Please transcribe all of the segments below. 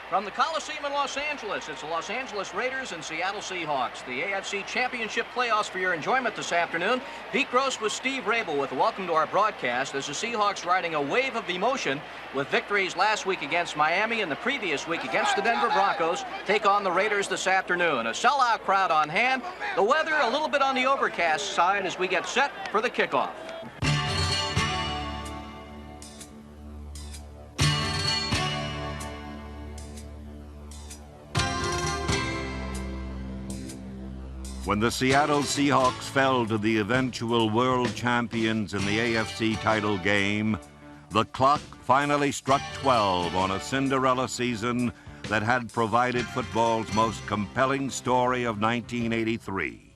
From the Coliseum in Los Angeles, it's the Los Angeles Raiders and Seattle Seahawks. The AFC Championship playoffs for your enjoyment this afternoon. Pete Gross with Steve Rabel with welcome to our broadcast as the Seahawks riding a wave of emotion with victories last week against Miami and the previous week against the Denver Broncos. Take on the Raiders this afternoon. A sellout crowd on hand. The weather a little bit on the overcast side as we get set for the kickoff. When the Seattle Seahawks fell to the eventual world champions in the AFC title game, the clock finally struck 12 on a Cinderella season that had provided football's most compelling story of 1983.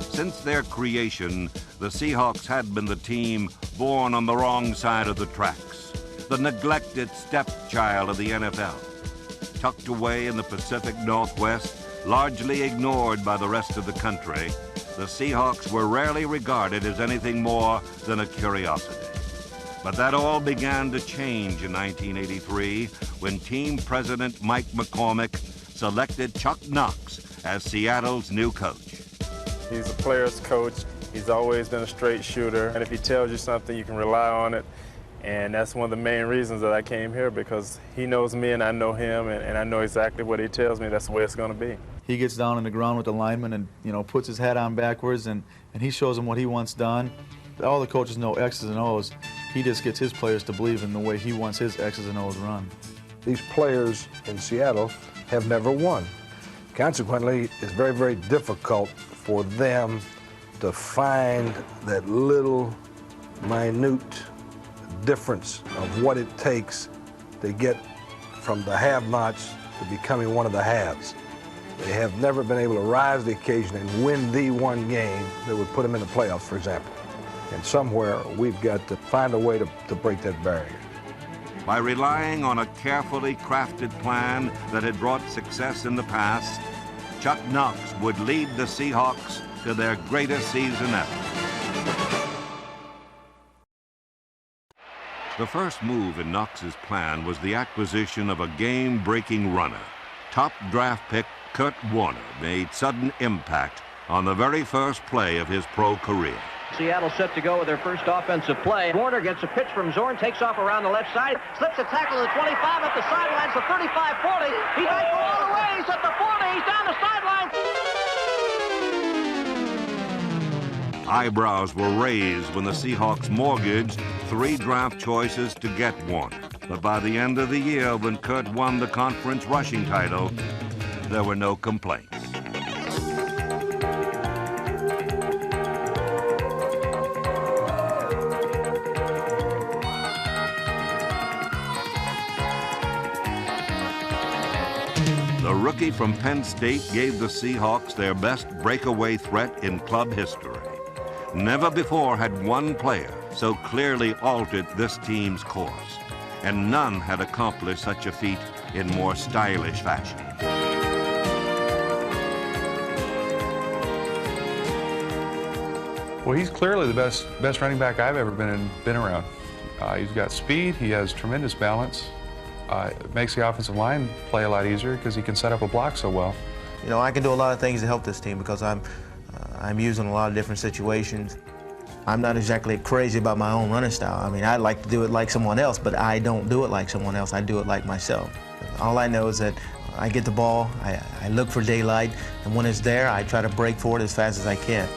Since their creation, the Seahawks had been the team born on the wrong side of the tracks. The neglected stepchild of the NFL, tucked away in the Pacific Northwest, largely ignored by the rest of the country, the Seahawks were rarely regarded as anything more than a curiosity. But that all began to change in 1983 when team president Mike McCormick selected Chuck Knox as Seattle's new coach. He's a player's coach. He's always been a straight shooter, and if he tells you something, you can rely on it. And that's one of the main reasons that I came here, because he knows me and I know him, and I know exactly what he tells me. That's the way it's going to be. He gets down on the ground with the linemen and, puts his hat on backwards, and he shows them what he wants done. All the coaches know X's and O's. He just gets his players to believe in the way he wants his X's and O's run. These players in Seattle have never won. Consequently, it's very, very difficult for them to find that little minute difference of what it takes to get from the have-nots to becoming one of the haves. They have never been able to rise to the occasion and win the one game that would put them in the playoffs, for example. And somewhere we've got to find a way to break that barrier. By relying on a carefully crafted plan that had brought success in the past, Chuck Knox would lead the Seahawks to their greatest season ever. The first move in Knox's plan was the acquisition of a game-breaking runner. Top draft pick Curt made sudden impact on the very first play of his pro career. Seattle set to go with their first offensive play. Warner gets a pitch from Zorn, takes off around the left side, slips a tackle to the 25 up the sidelines, the 35-40. He might go all the way. He's at the 40. He's down the sideline. Eyebrows were raised when the Seahawks mortgaged 3 draft choices to get Warner. But by the end of the year, when Curt won the conference rushing title, there were no complaints. The rookie from Penn State gave the Seahawks their best breakaway threat in club history. Never before had one player so clearly altered this team's course, and none had accomplished such a feat in more stylish fashion. Well, he's clearly the best running back I've ever been around. He's got speed, he has tremendous balance. It makes the offensive line play a lot easier because he can set up a block so well. I can do a lot of things to help this team because I'm used in a lot of different situations. I'm not exactly crazy about my own running style. I mean, I like to do it like someone else, but I don't do it like someone else. I do it like myself. All I know is that I get the ball, I look for daylight, and when it's there, I try to break for it as fast as I can.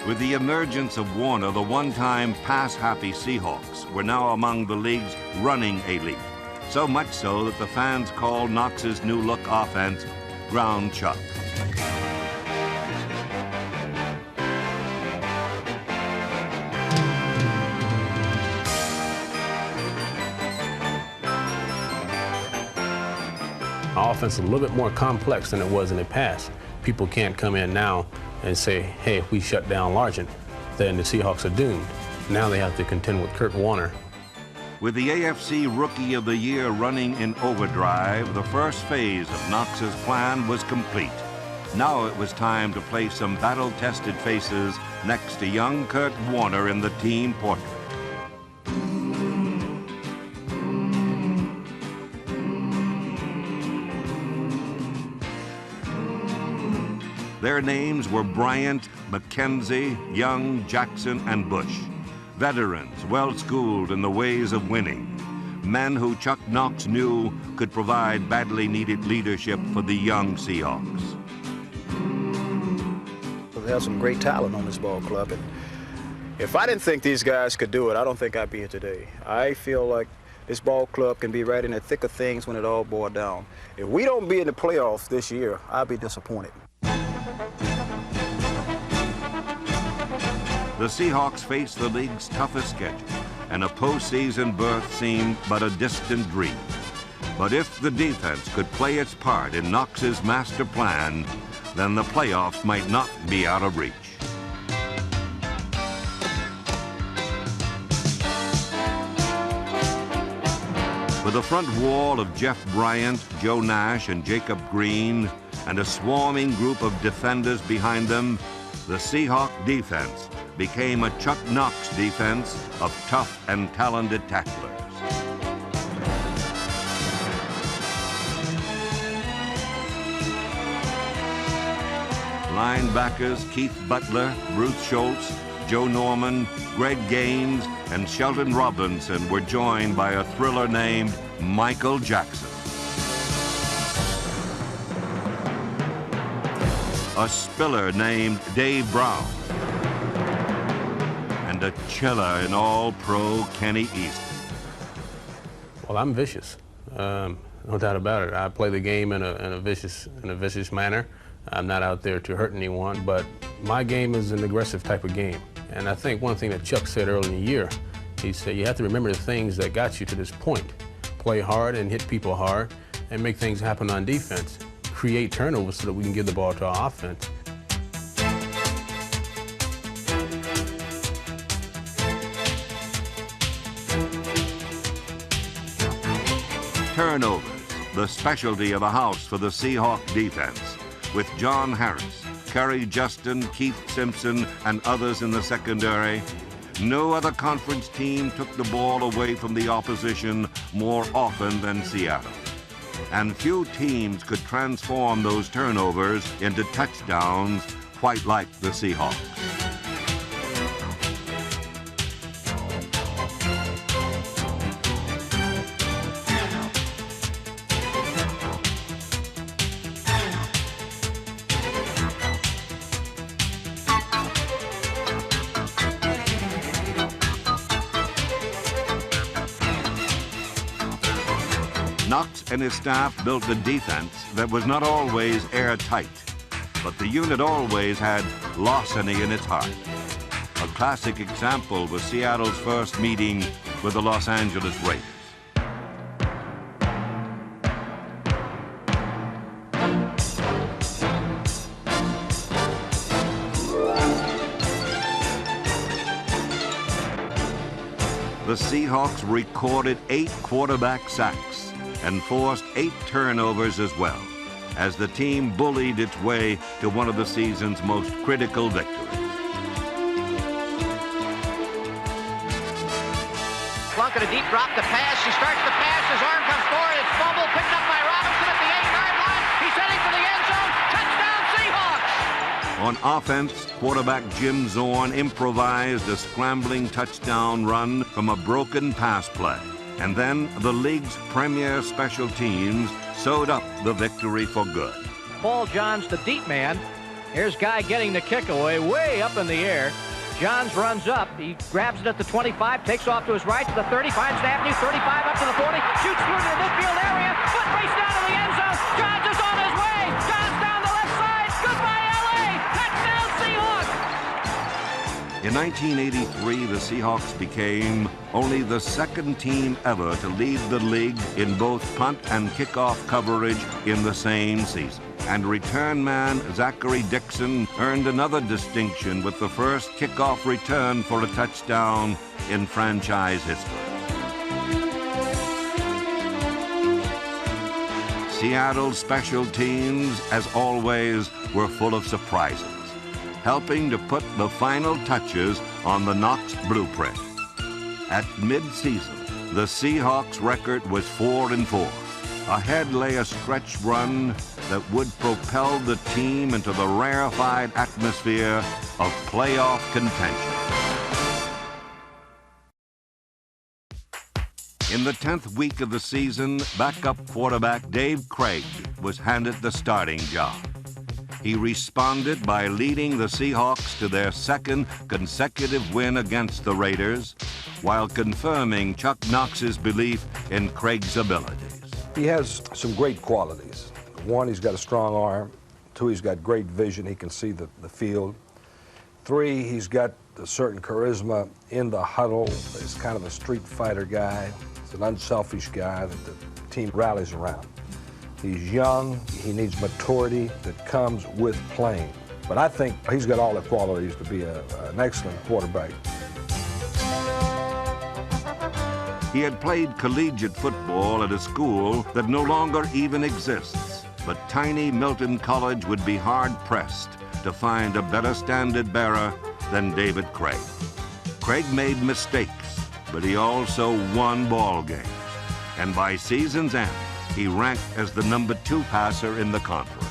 With the emergence of Warner, the one-time pass-happy Seahawks were now among the league's running elite. So much so that the fans called Knox's new-look offense ground chuck. Our offense is a little bit more complex than it was in the past. People can't come in now and say, hey, if we shut down Largent, then the Seahawks are doomed. Now they have to contend with Curt Warner. With the AFC Rookie of the Year running in overdrive, the first phase of Knox's plan was complete. Now it was time to place some battle-tested faces next to young Curt Warner in the team portrait. Their names were Bryant, McKenzie, Young, Jackson, and Bush. Veterans, well-schooled in the ways of winning. Men who Chuck Knox knew could provide badly needed leadership for the young Seahawks. We have some great talent on this ball club, and if I didn't think these guys could do it, I don't think I'd be here today. I feel like this ball club can be right in the thick of things when it all boils down. If we don't be in the playoffs this year, I'll be disappointed. The Seahawks faced the league's toughest schedule, and a postseason berth seemed but a distant dream. But if the defense could play its part in Knox's master plan, then the playoffs might not be out of reach. With a front wall of Jeff Bryant, Joe Nash, and Jacob Green, and a swarming group of defenders behind them, the Seahawk defense became a Chuck Knox defense of tough and talented tacklers. Linebackers Keith Butler, Bruce Schultz, Joe Norman, Greg Gaines, and Shelton Robinson were joined by a thriller named Michael Jackson. A spiller named Dave Brown, and a chiller in All-Pro Kenny Easley. Well, I'm vicious, no doubt about it. I play the game in a vicious manner. I'm not out there to hurt anyone, but my game is an aggressive type of game. And I think one thing that Chuck said early in the year, he said you have to remember the things that got you to this point. Play hard and hit people hard and make things happen on defense. Create turnovers so that we can give the ball to our offense. Turnovers, the specialty of the house for the Seahawk defense, with John Harris, Kerry Justin, Keith Simpson, and others in the secondary. No other conference team took the ball away from the opposition more often than Seattle. And few teams could transform those turnovers into touchdowns quite like the Seahawks. Knox and his staff built a defense that was not always airtight, but the unit always had larceny in its heart. A classic example was Seattle's first meeting with the Los Angeles Raiders. The Seahawks recorded 8 quarterback sacks and forced 8 turnovers as well, as the team bullied its way to one of the season's most critical victories. Plunkett, a deep drop to pass. He starts to pass. His arm comes forward. It's fumbled. Picked up by Robinson at the 8-yard line. He's heading for the end zone. Touchdown, Seahawks! On offense, quarterback Jim Zorn improvised a scrambling touchdown run from a broken pass play. And then the league's premier special teams sewed up the victory for good. Paul Johns, the deep man. Here's Guy getting the kick away, way up in the air. Johns runs up. He grabs it at the 25, takes off to his right to the 30, finds the avenue, 35 up to the 40, shoots through to the midfield area, foot race down to the end zone. Johns is on his way. Johns down the left side. Goodbye, L.A. Touchdown, Seahawks. In 1983, the Seahawks became only the second team ever to lead the league in both punt and kickoff coverage in the same season. And return man Zachary Dixon earned another distinction with the first kickoff return for a touchdown in franchise history. Seattle's special teams, as always, were full of surprises, helping to put the final touches on the Knox blueprint. At mid-season, the Seahawks' record was 4-4. Ahead lay a stretch run that would propel the team into the rarefied atmosphere of playoff contention. In the 10th week of the season, backup quarterback Dave Krieg was handed the starting job. He responded by leading the Seahawks to their second consecutive win against the Raiders, while confirming Chuck Knox's belief in Krieg's abilities. He has some great qualities. One, he's got a strong arm. Two, he's got great vision. He can see the field. Three, he's got a certain charisma in the huddle. He's kind of a street fighter guy. He's an unselfish guy that the team rallies around. He's young. He needs maturity that comes with playing. But I think he's got all the qualities to be an excellent quarterback. He had played collegiate football at a school that no longer even exists, but tiny Milton College would be hard-pressed to find a better standard-bearer than David Krieg. Krieg made mistakes, but he also won ball games. And by season's end, he ranked as the #2 passer in the conference.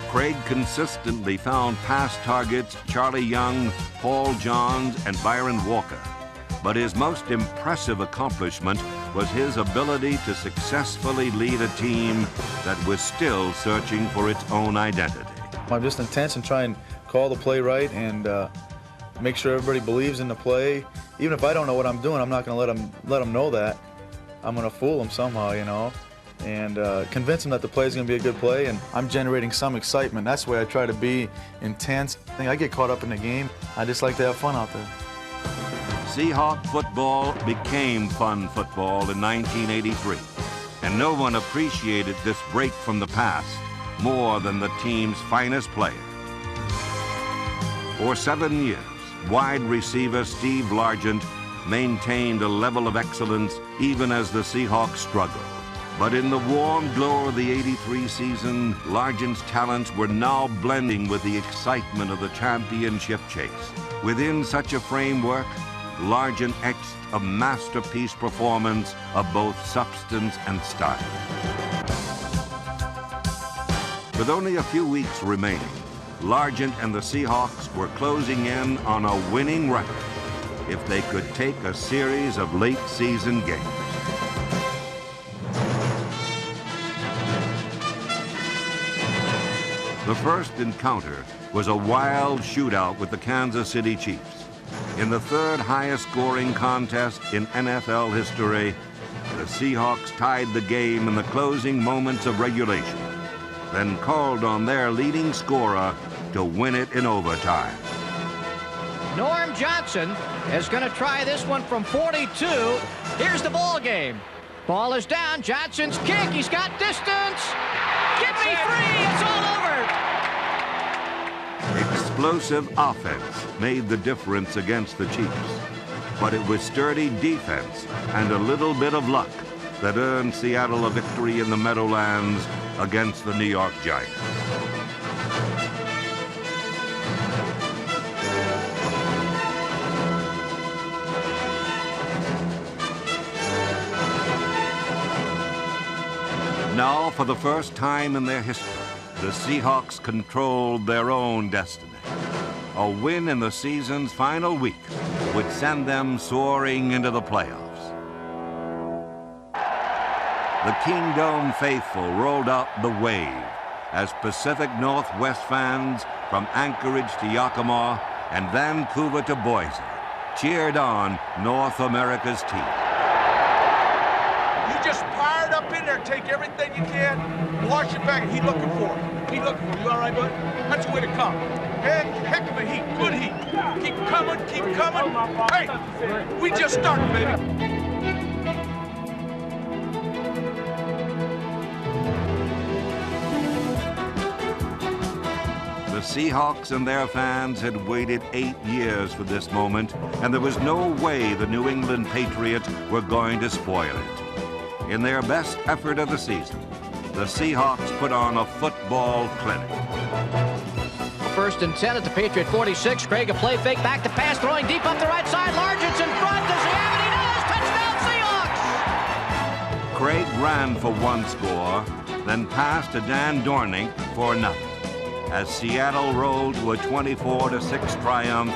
Krieg consistently found pass targets Charlie Young, Paul Johns, and Byron Walker. But his most impressive accomplishment was his ability to successfully lead a team that was still searching for its own identity. I'm just intense and try and call the play right and make sure everybody believes in the play. Even if I don't know what I'm doing, I'm not going to let them know that. I'm going to fool them somehow, you know, and convince them that the play is going to be a good play, and I'm generating some excitement. That's the way I try to be intense. I get caught up in the game. I just like to have fun out there. Seahawk football became fun football in 1983, and no one appreciated this break from the past more than the team's finest player. For 7 years, wide receiver Steve Largent maintained a level of excellence even as the Seahawks struggled. But in the warm glow of the '83 season, Largent's talents were now blending with the excitement of the championship chase. Within such a framework, Largent etched a masterpiece performance of both substance and style. With only a few weeks remaining, Largent and the Seahawks were closing in on a winning record if they could take a series of late-season games. The first encounter was a wild shootout with the Kansas City Chiefs. In the third highest scoring contest in NFL history, the Seahawks tied the game in the closing moments of regulation, then called on their leading scorer to win it in overtime. Norm Johnson is going to try this one from 42. Here's the ball game. Ball is down. Johnson's kick. He's got distance. Give me three. It's all over. Explosive offense made the difference against the Chiefs, but it was sturdy defense and a little bit of luck that earned Seattle a victory in the Meadowlands against the New York Giants. Now, for the first time in their history, the Seahawks controlled their own destiny. A win in the season's final week would send them soaring into the playoffs. The Kingdome faithful rolled out the wave as Pacific Northwest fans from Anchorage to Yakima and Vancouver to Boise cheered on North America's team. You just fired up in there, take everything you can, wash it back. He looking for it. He looking for it. You all right, bud? That's the way to come. Heck of a heat, good heat. Keep coming, keep coming. Hey, we just started, baby. The Seahawks and their fans had waited 8 years for this moment, and there was no way the New England Patriots were going to spoil it. In their best effort of the season, the Seahawks put on a football clinic. 1st and 10 at the Patriot 46. Krieg a play fake, back to pass, throwing deep up the right side. Largent's in front. Does he have it? He does! Touchdown, Seahawks! Krieg ran for one score, then passed to Dan Dornick for nothing, as Seattle rolled to a 24-6 triumph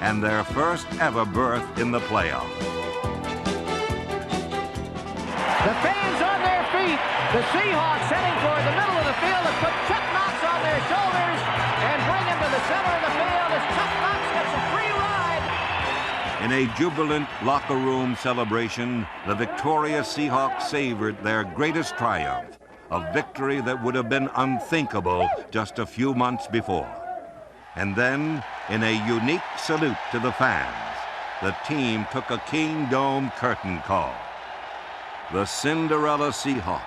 and their first ever berth in the playoffs. The fans on their feet. The Seahawks heading for the middle of the field and put Chuck Knox on their shoulders and bring him to the center of the field as Chuck Knox gets a free ride. In a jubilant locker room celebration, the victorious Seahawks savored their greatest triumph, a victory that would have been unthinkable just a few months before. And then, in a unique salute to the fans, the team took a King Dome curtain call. The Cinderella Seahawks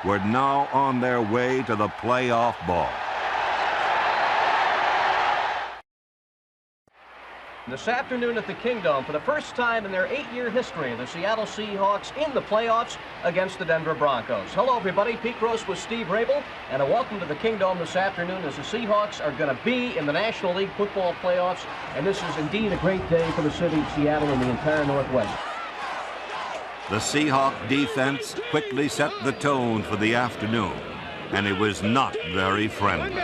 were now on their way to the playoff ball. This afternoon at the Kingdome, for the first time in their 8-year history, the Seattle Seahawks in the playoffs against the Denver Broncos. Hello, everybody. Pete Gross with Steve Rabel, and a welcome to the Kingdome this afternoon as the Seahawks are going to be in the National League football playoffs, and this is indeed a great day for the city of Seattle and the entire Northwest. The Seahawk defense quickly set the tone for the afternoon, and it was not very friendly.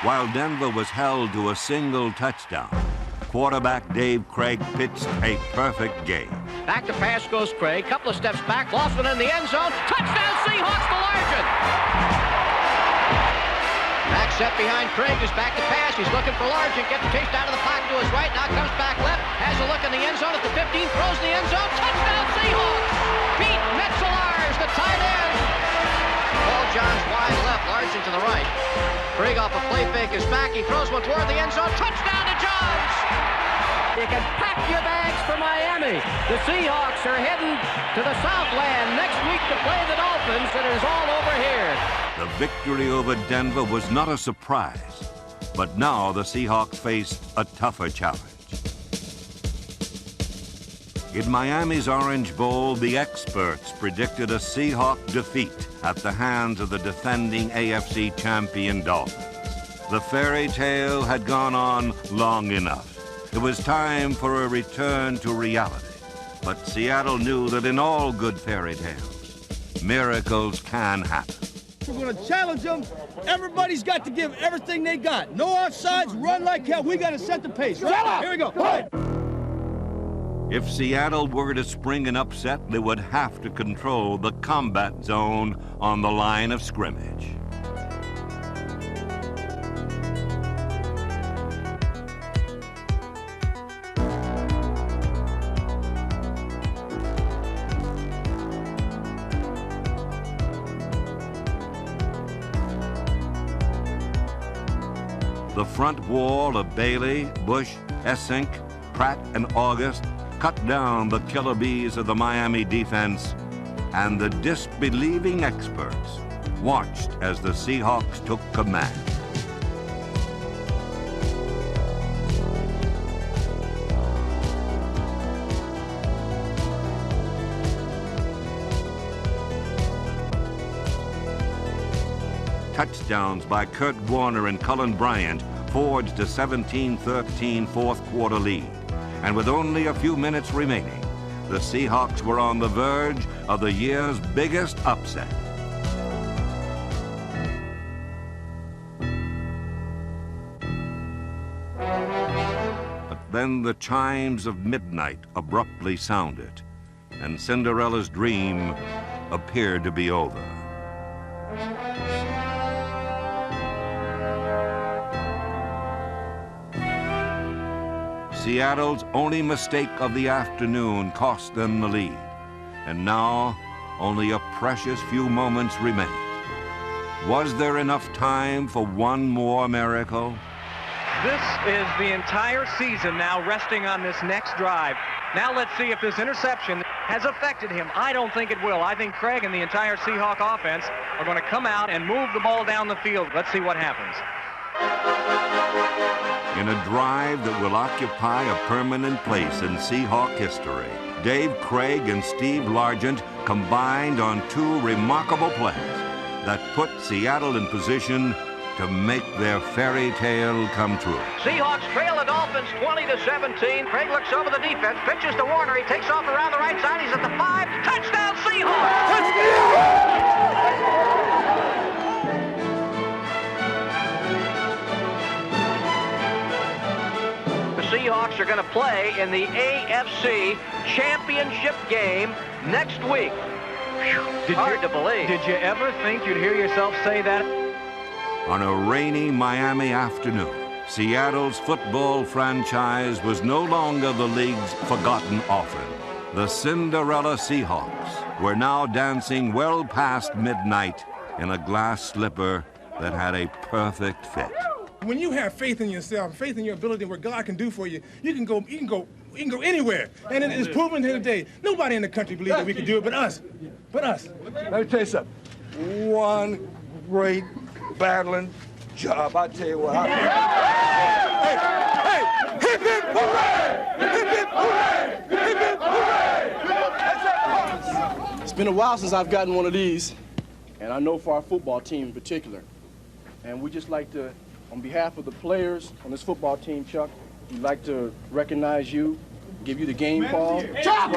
While Denver was held to a single touchdown, quarterback Dave Krieg pitched a perfect game. Back to pass goes Krieg. Couple of steps back. Lost one in the end zone. Touchdown Seahawks to Largent. Back set behind Krieg is back to pass. He's looking for Largent. Gets chased out of the pocket to his right. Now comes back left. Has a look in the end zone at the 15. Throws in the end zone. Touchdown Seahawks. Pete Metzelaars, the tight end. Paul Johns wide left. Largent to the right. Krieg off a play fake is back. He throws one toward the end zone. Touchdown to Johns. You can pack your bags for Miami. The Seahawks are heading to the Southland next week to play the Dolphins. It is all over here. The victory over Denver was not a surprise, but now the Seahawks faced a tougher challenge. In Miami's Orange Bowl, the experts predicted a Seahawk defeat at the hands of the defending AFC champion Dolphins. The fairy tale had gone on long enough. It was time for a return to reality. But Seattle knew that in all good fairy tales, miracles can happen. We're going to challenge them. Everybody's got to give everything they got. No offsides, run like hell. We got to set the pace. Right? Here we go. If Seattle were to spring an upset, they would have to control the combat zone on the line of scrimmage. The front wall of Bailey, Bush, Essink, Pratt, and August cut down the killer bees of the Miami defense, and the disbelieving experts watched as the Seahawks took command. Touchdowns by Curt Warner and Cullen Bryant forged a 17-13 fourth quarter lead. And with only a few minutes remaining, the Seahawks were on the verge of the year's biggest upset. But then the chimes of midnight abruptly sounded, and Cinderella's dream appeared to be over. Seattle's only mistake of the afternoon cost them the lead, and now only a precious few moments remained. Was there enough time for one more miracle? This is the entire season now resting on this next drive. Now let's see if this interception has affected him. I don't think it will. I think Krieg and the entire Seahawk offense are going to come out and move the ball down the field. Let's see what happens. In a drive that will occupy a permanent place in Seahawk history, Dave Krieg and Steve Largent combined on two remarkable plays that put Seattle in position to make their fairy tale come true. Seahawks trail the Dolphins 20-17. Krieg looks over the defense, pitches to Warner. He takes off around the right side. He's at the 5. Touchdown, Seahawks! The Seahawks are going to play in the AFC Championship game next week. Hard to believe. Did you ever think you'd hear yourself say that? On a rainy Miami afternoon, Seattle's football franchise was no longer the league's forgotten orphan. The Cinderella Seahawks were now dancing well past midnight in a glass slipper that had a perfect fit. When you have faith in yourself, faith in your ability, what God can do for you, you can go anywhere. And it is proven here today. Nobody in the country believes that we can do it but us. But us. Let me tell you something. One great battling job. I tell you what. Hey, hip hip hooray! Hip hip hooray! Hip hip hooray! It's been a while since I've gotten one of these, and I know for our football team in particular. And we just like to, on behalf of the players on this football team, Chuck, we'd like to recognize you, give you the game call. Chop!